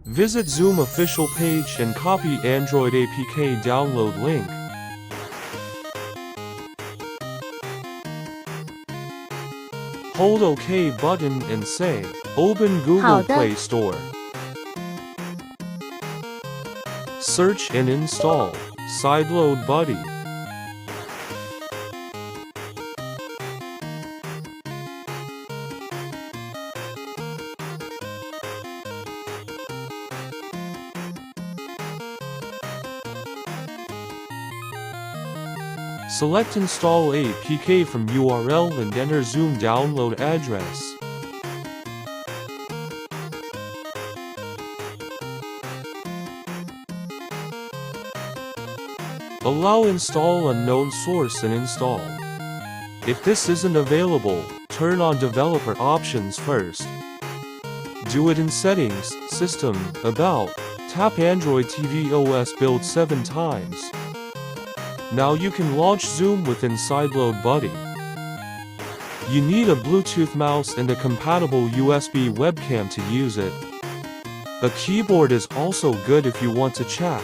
Visit Zoom official page and copy Android APK download link. Hold OK button and say, Open Google 好的。 Play Store. Search and install Sideload Buddy. Select Install APK from URL and enter Zoom download address. Allow Install Unknown Source and install. If this isn't available, turn on developer options first. Do it in Settings, System, About, tap Android TV OS build 7 times. Now you can launch Zoom within Sideload Buddy. You need a Bluetooth mouse and a compatible USB webcam to use it. A keyboard is also good if you want to chat.